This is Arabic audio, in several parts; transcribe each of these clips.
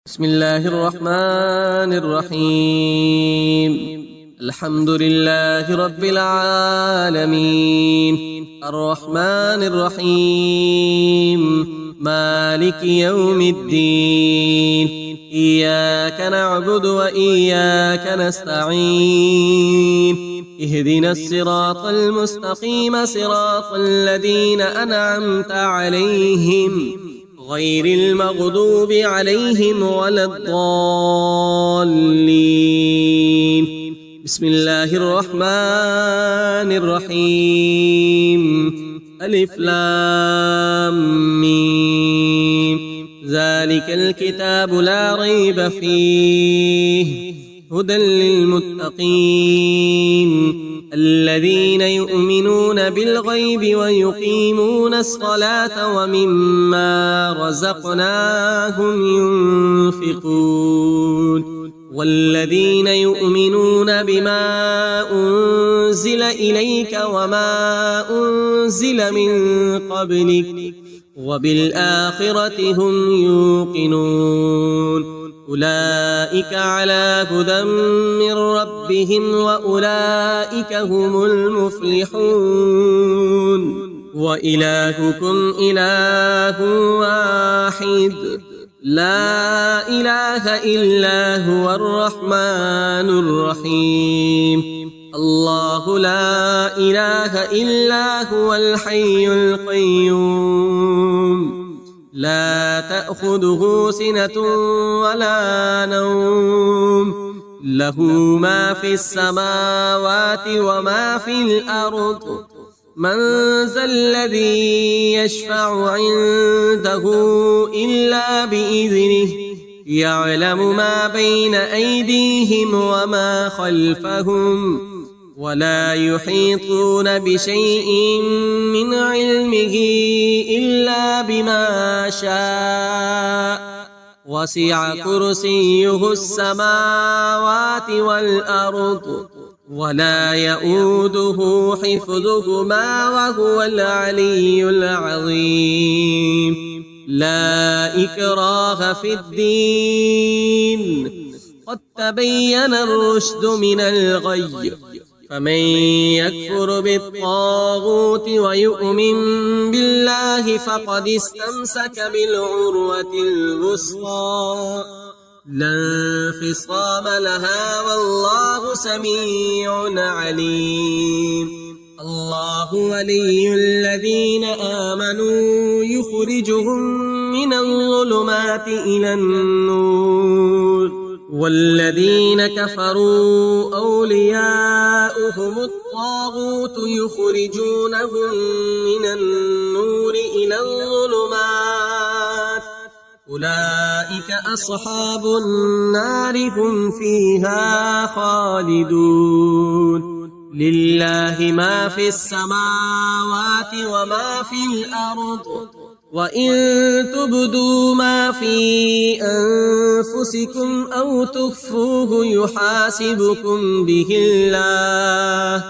بسم الله الرحمن الرحيم. الحمد لله رب العالمين، الرحمن الرحيم، مالك يوم الدين. إياك نعبد وإياك نستعين، اهدنا الصراط المستقيم صراط الذين أنعمت عليهم غير المغضوب عليهم ولا الضالين. بسم الله الرحمن الرحيم. ألف لام ميم. ذلك الكتاب لا ريب فيه هدى للمتقين الذين يؤمنون بالغيب ويقيمون الصلاة ومما رزقناهم ينفقون والذين يؤمنون بما أنزل إليك وما أنزل من قبلك وبالآخرة هم يوقنون. أولئك على هدى من ربهم وأولئك هم المفلحون. وإلهكم إله واحد لا إله إلا هو الرحمن الرحيم. الله لا إله إلا هو الحي القيوم لا تأخذه سنة ولا نوم، له ما في السماوات وما في الأرض. من ذا الذي يشفع عنده إلا بإذنه، يعلم ما بين أيديهم وما خلفهم، ولا يحيطون بشيء من علمه إلا بما شاء. وسع كرسيه السماوات والأرض ولا يؤوده حفظهما وهو العلي العظيم. لا إكراه في الدين، قد تبين الرشد من الغي. فمن يكفر بالطاغوت ويؤمن بالله فقد استمسك بالعروة الوثقى لا انفصام لها والله سميع عليم. الله ولي الذين آمنوا يخرجهم من الظلمات إلى النور، والذين كفروا أولياؤهم الطاغوت يخرجونهم من النور إلى الظلمات. أولئك أصحاب النار هم فيها خالدون. لله ما في السماوات وما في الأرض، وإن تبدوا ما في أنفسكم أو تخفوه يحاسبكم به الله،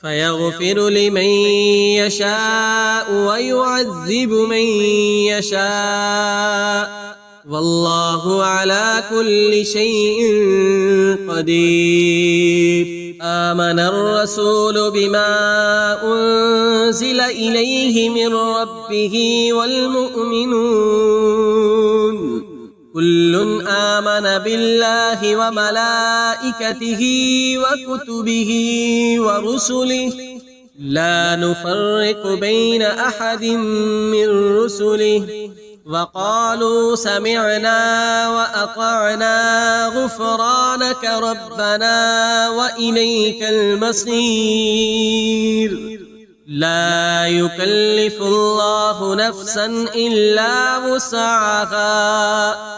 فيغفر لمن يشاء ويعذب من يشاء، والله على كل شيء قدير. آمن الرسول بما أنزل إليه من ربه والمؤمنون كل آمن بالله وملائكته وكتبه ورسله لا نفرق بين أحد من رسله، وقالوا سمعنا وأطعنا غفرانك ربنا وإليك المصير. لا يكلف الله نفسا إلا وسعها،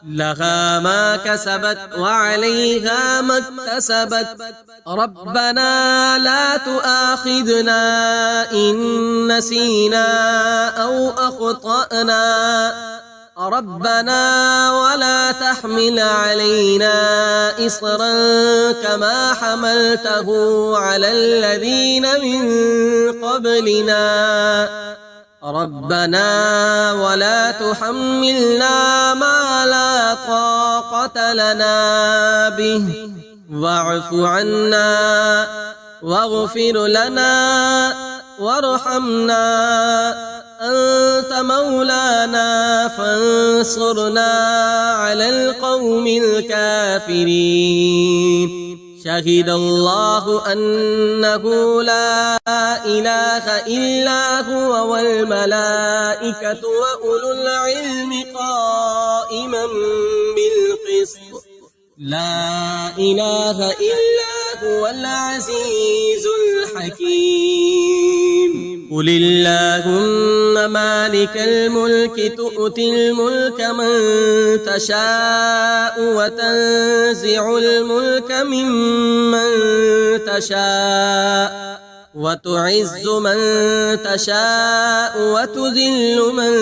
لها ما كسبت وعليها ما اكتسبت. ربنا لا تؤاخذنا إن نسينا أو أخطأنا، ربنا ولا تحمل علينا إصرا كما حملته على الذين من قبلنا، ربنا ولا تحملنا ما لا طاقة طاقة لنا به واعف عنا واغفر لنا وارحمنا أنت مولانا فانصرنا على القوم الكافرين. شهد الله أنه لا إله إلا هو والملائكة وأولو العلم قائما بالقسط لا إله إلا هو العزيز الحكيم. قل اللهم مالك الملك تؤتي الملك من تشاء وتنزع الملك ممن تشاء وتعز من تشاء وتذل من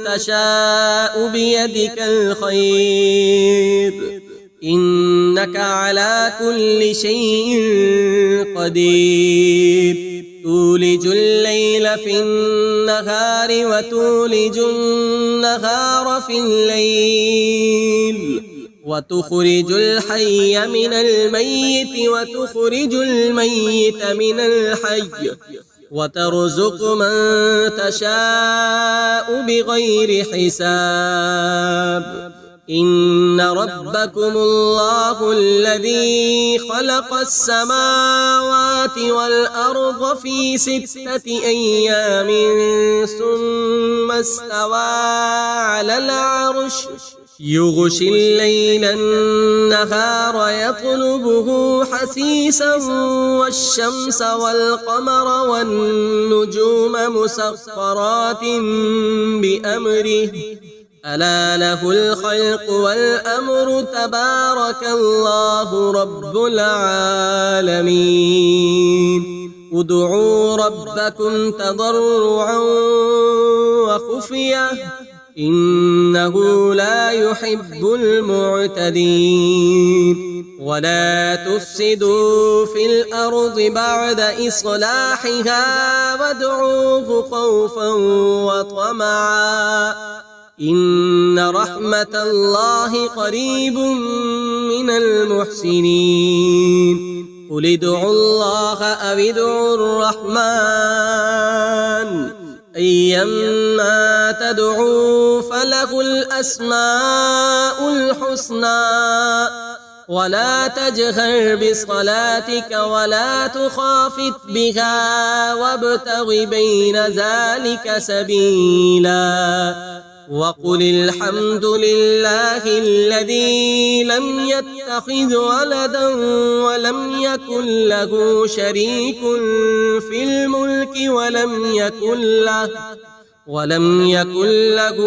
تشاء بيدك الخير إنك على كل شيء قدير. تولج الليل في النهار وتولج النهار في الليل وتخرج الحي من الميت وتخرج الميت من الحي وترزق من تشاء بغير حساب. إن ربكم الله الذي خلق السماوات والأرض في 6 أيام ثم استوى على العرش يغشي الليل النهار يطلبه حثيثا والشمس والقمر والنجوم مسخرات بأمره ألا له الخلق والأمر تبارك الله رب العالمين. ادعوا ربكم تضرعا وخفية إنه لا يحب المعتدين. ولا تفسدوا في الأرض بعد إصلاحها وادعوه خوفا وطمعا إن رحمة الله قريب من المحسنين. قل ادعوا الله أو ادعوا الرحمن أيما تدعوا فله الأسماء الحسنى ولا تجهر بصلاتك ولا تخافت بها وابتغ بين ذلك سبيلا. وقل الحمد لله الذي لم يتخذ ولدا ولم يكن له شريك في الملك ولم يكن له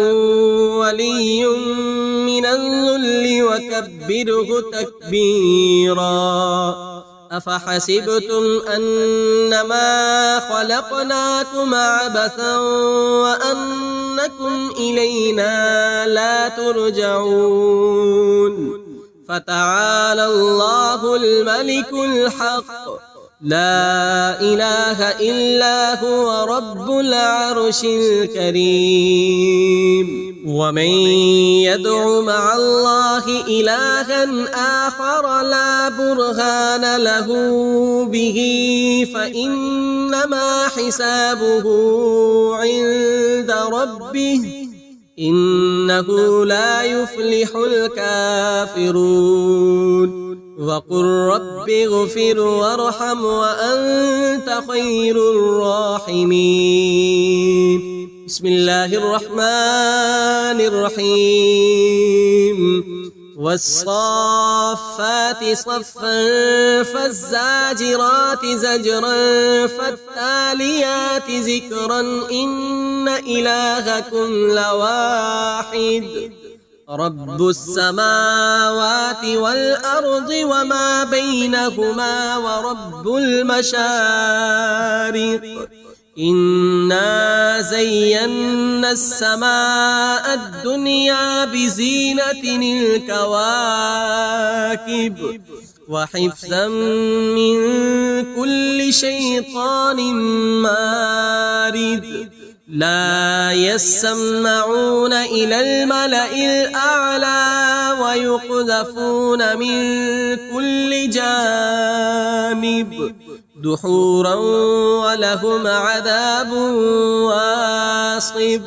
ولي من الذل وكبره تكبيرا. أفحسبتم أنما خلقناكم عبثا وأنكم إلينا لا ترجعون. فتعالى الله الملك الحق لا إله إلا هو رب العرش الكريم. ومن يدع مع الله إلها آخر لا برهان له به فإنما حسابه عند ربه إنه لا يفلح الكافرون. وقل رب اغفر وارحم وأنت خير الراحمين. بسم الله الرحمن الرحيم. والصافات صفا فالزاجرات زجرا فالتاليات ذكرا إن إلهكم لواحد رب السماوات والأرض وما بينهما ورب المشارق. إنا زينا السماء الدنيا بزينة الكواكب وحفظا من كل شيطان مارد. لا يسمعون إلى الملأ الأعلى يقذفون من كل جانب دحورا ولهم عذاب واصب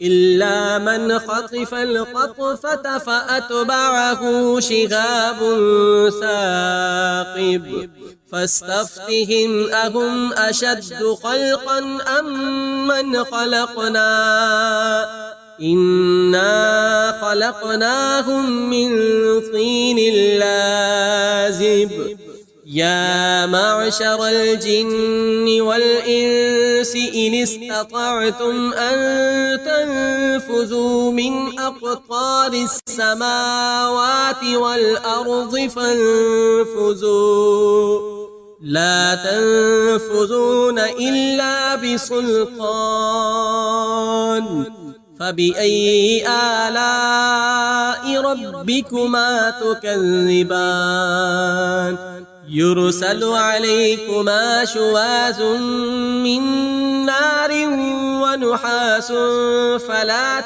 إلا من خطف الخطفة فأتبعه شهاب ثاقب فاستفتهم أهم أشد خلقا أم من خلقنا إنا خلقناهم من طين لازب يا معشر الجن والإنس إن استطعتم أن تنفذوا من أقطار السماوات والأرض فانفذوا لا تنفذون إلا بسلطان فبأي آلاء ربكما تكذبان يرسل عليكما شواظ من نار ونحاس فلا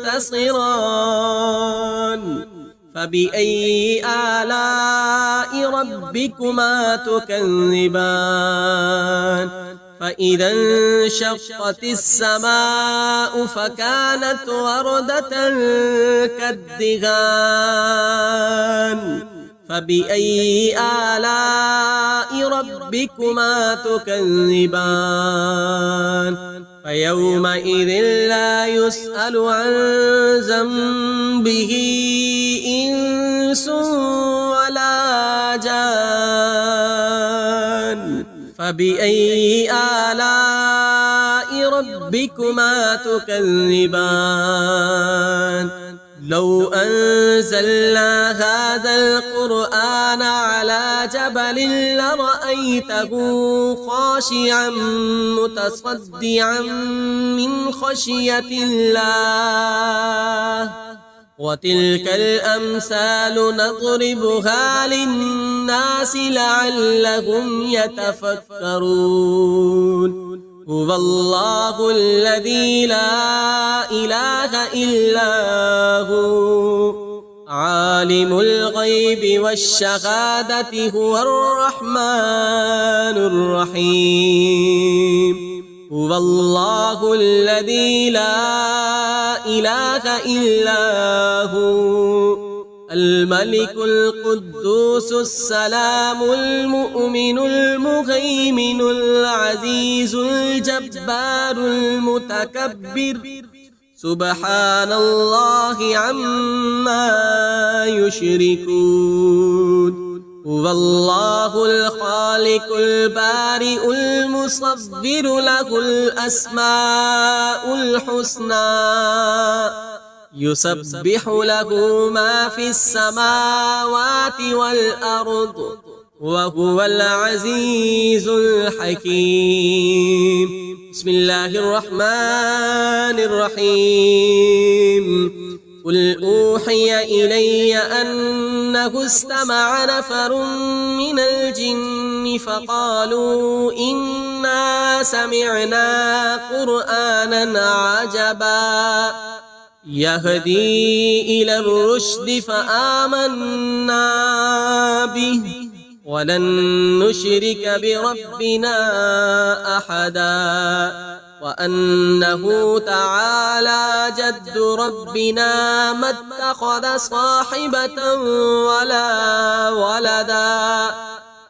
تنتصران فبأي آلاء ربكما تكذبان فإذا انشقت السماء فكانت وردة كالدهان فبأي آلاء ربكما تكذبان فيومئذ لا يسأل عن ذنبه إنس ولا جان فبأي آلاء ربكما تكذبان لو أنزلنا هذا القرآن على جبل لرأيته خاشعا متصدعا من خشية الله وتلك الأمثال نضربها للناس لعلهم يتفكرون هو الله الذي لا إله إلا هو عالم الغيب والشهادة هو الرحمن الرحيم هو الله الذي لا إله إلا هو الملك القدوس السلام المؤمن المهيمن العزيز الجبار المتكبر سبحان الله عما يشركون هو الله الخالق البارئ المصور له الأسماء الحسنى يسبح له ما في السماوات والأرض وهو العزيز الحكيم بسم الله الرحمن الرحيم قل أوحي إلي أنه استمع نفر من الجن فقالوا إنا سمعنا قرآنا عجبا يهدي إلى الرشد فآمنا به ولن نشرك بربنا أحدا وأنه تعالى جد ربنا ما اتخذ صاحبة ولا ولدا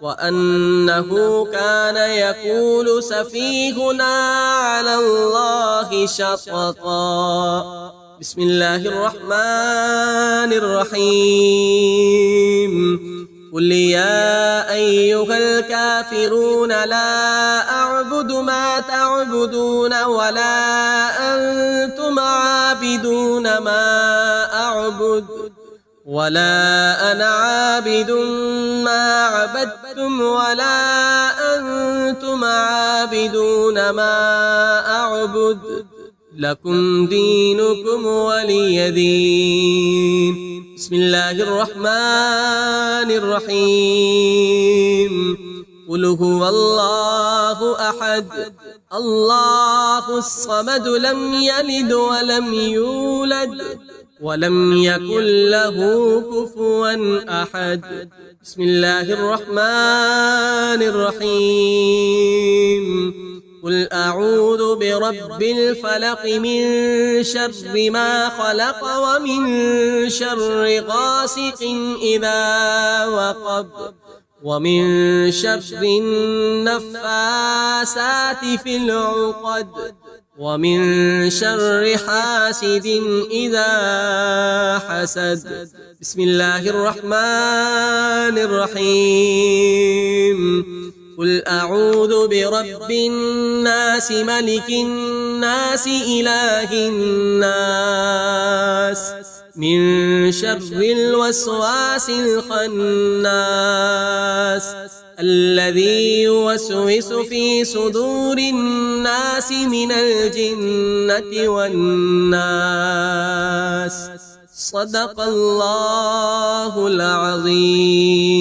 وأنه كان يقول سفيهنا على الله شططا بسم الله الرحمن الرحيم قل يا أيها الكافرون لا أعبد ما تعبدون ولا أنتم عابدون ما أعبد ولا أنا عابد ما عبدتم ولا أنتم عابدون ما أعبد لكم دينكم ولي دين بسم الله الرحمن الرحيم قل هو الله أحد الله الصمد لم يلد ولم يولد ولم يكن له كفوا أحد. بسم الله الرحمن الرحيم. قل أعوذ برب الفلق من شر ما خلق ومن شر غاسق إذا وقب ومن شر النفاسات في العقد ومن شر حاسد إذا حسد. بسم الله الرحمن الرحيم. قل أعوذ برب الناس ملك الناس إله الناس من شر الوسواس الخناس الذي يوسوس في صدور الناس من الجنة والناس. صدق الله العظيم.